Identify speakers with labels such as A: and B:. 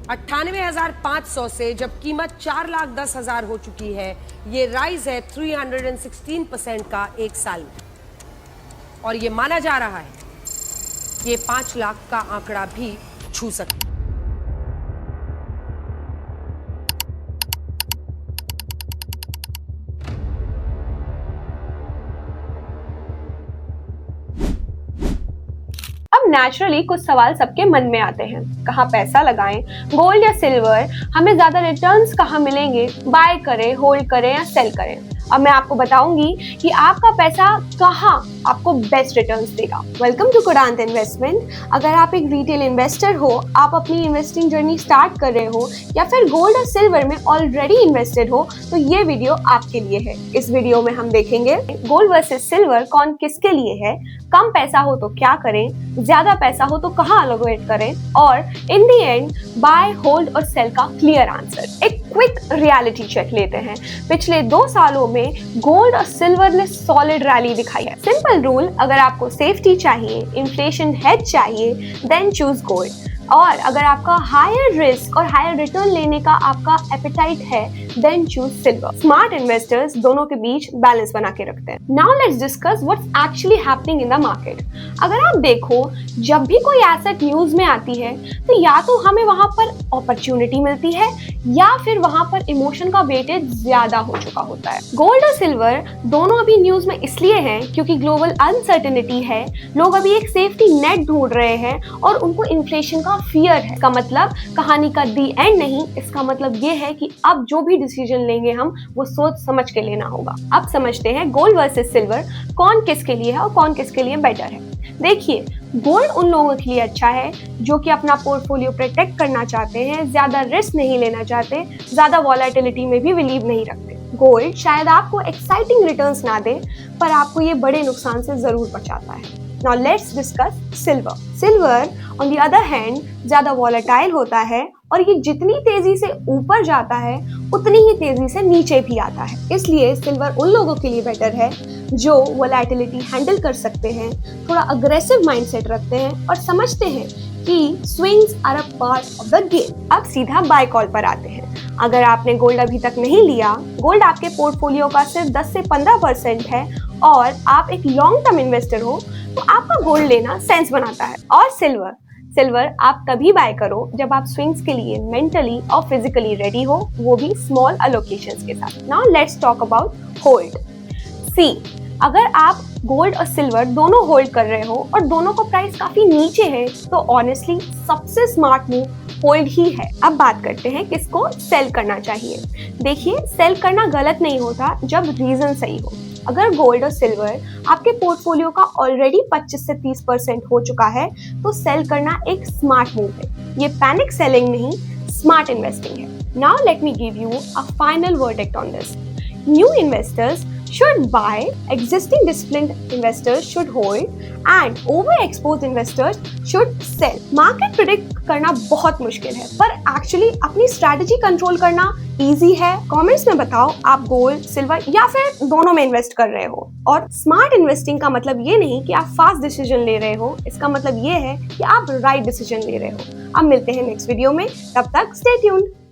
A: 98,500 से जब कीमत 4,10,000 हो चुकी है, ये राइज है 316% का एक साल में। और ये माना जा रहा है ये 5 लाख का आंकड़ा भी छू सकता है।
B: नेचुरली कुछ सवाल सबके मन में आते हैं, कहाँ पैसा लगाएं, गोल्ड या सिल्वर, हमें ज्यादा रिटर्न्स कहाँ मिलेंगे, बाय करें, होल्ड करें या सेल करें। अब मैं आपको बताऊंगी कि आपका पैसा कहाँ आपको बेस्ट रिटर्न्स देगा। वेलकम टू कुरांत इन्वेस्टमेंट। अगर आप एक रिटेल इन्वेस्टर हो, आप अपनी इन्वेस्टिंग जर्नी स्टार्ट कर रहे हो या फिर गोल्ड और सिल्वर में ऑलरेडी इन्वेस्टेड हो, तो ये वीडियो आपके लिए है। इस वीडियो में हम देखेंगे गोल्ड वर्सेस सिल्वर कौन किसके लिए है, कम पैसा हो तो क्या करें, ज्यादा पैसा हो तो कहाँ एलोकेट करें, और इन दी एंड बाय, होल्ड और सेल का क्लियर आंसर। एक क्विक रियलिटी चेक लेते हैं। पिछले 2 सालों में गोल्ड और सिल्वर ने सॉलिड रैली दिखाई है। सिंपल रूल, अगर आपको सेफ्टी चाहिए, इन्फ्लेशन हेज चाहिए, देन चूज गोल्ड। और अगर आपका हायर रिस्क और हायर रिटर्न लेने का आपका एपेटाइट है, then choose silver. Smart investors दोनों के बीच बैलेंस बना के रखते हैं। Now let's discuss what's actually happening in the market. अगर आप देखो, जब भी कोई एसेट न्यूज में आती है तो या तो हमें वहां पर अपॉर्चुनिटी मिलती है या फिर वहां पर इमोशन का वेटेज ज्यादा हो चुका होता है। गोल्ड और सिल्वर दोनों अभी न्यूज में इसलिए हैं क्योंकि ग्लोबल अनसर्टेनिटी है, लोग अभी एक सेफ्टी नेट ढूंढ रहे हैं और उनको इन्फ्लेशन का फियर है। इसका मतलब कहानी का दी एंड नहीं, इसका मतलब ये है कि अब जो भी डिसीजन लेंगे हम, वो सोच समझ के लेना होगा। अब समझते हैं गोल्ड वर्सेस सिल्वर कौन किसके लिए है और कौन किसके लिए बेटर है। देखिए, गोल्ड उन लोगों के लिए अच्छा है जो कि अपना पोर्टफोलियो प्रोटेक्ट करना चाहते हैं, ज्यादा रिस्क नहीं लेना चाहते, ज्यादा वॉलेटिलिटी में भी बिलीव नहीं रखते। गोल्ड शायद आपको एक्साइटिंग रिटर्न्स ना दे, पर आपको ये बड़े नुकसान से जरूर बचाता है। Now let's discuss silver. Silver on the other hand ज्यादा volatile होता है और ये जितनी तेजी से ऊपर जाता है उतनी ही तेजी से नीचे भी आता है। इसलिए सिल्वर उन लोगों के लिए बेटर है जो वोलेटिलिटी हैंडल कर सकते हैं, थोड़ा अग्रेसिव माइंडसेट रखते हैं और समझते हैं कि swings are a part of the game. अब सीधा बाय कॉल पर आते हैं। अगर आपने गोल्ड अभी तक नहीं लिया, गोल्ड आपके पोर्टफोलियो का सिर्फ 10 से 15% है और आप एक लॉन्ग टर्म इन्वेस्टर हो, तो आपका गोल्ड लेना सेंस बनाता है। और सिल्वर आप तभी बाय करो जब आप स्विंग्स के लिए मेंटली और फिजिकली रेडी हो, वो भी स्मॉल अलोकेशंस के साथ। Now let's talk about hold. See, अगर आप गोल्ड और सिल्वर दोनों होल्ड कर रहे हो और दोनों का प्राइस काफी नीचे है, तो ऑनेस्टली सबसे स्मार्ट मूव होल्ड ही है। अब बात करते हैं किसको सेल करना चाहिए। देखिए, सेल करना गलत नहीं होता जब रीजन सही हो। अगर गोल्ड और सिल्वर आपके पोर्टफोलियो का ऑलरेडी 25 से 30% हो चुका है, तो सेल करना एक स्मार्ट मूव है। ये पैनिक सेलिंग नहीं, स्मार्ट इन्वेस्टिंग है। Now let me give you a final verdict on this. New investors should buy, existing disciplined investors should hold, and overexposed investors should sell. Market predict करना बहुत मुश्किल है, पर actually अपनी strategy control करना easy है। Comments में बताओ आप गोल्ड, सिल्वर या फिर दोनों में इन्वेस्ट कर रहे हो। और स्मार्ट इन्वेस्टिंग का मतलब ये नहीं कि आप फास्ट डिसीजन ले रहे हो, इसका मतलब ये है कि आप राइट डिसीजन ले रहे हो। अब मिलते हैं नेक्स्ट वीडियो में, तब तक स्टे ट्यून्ड।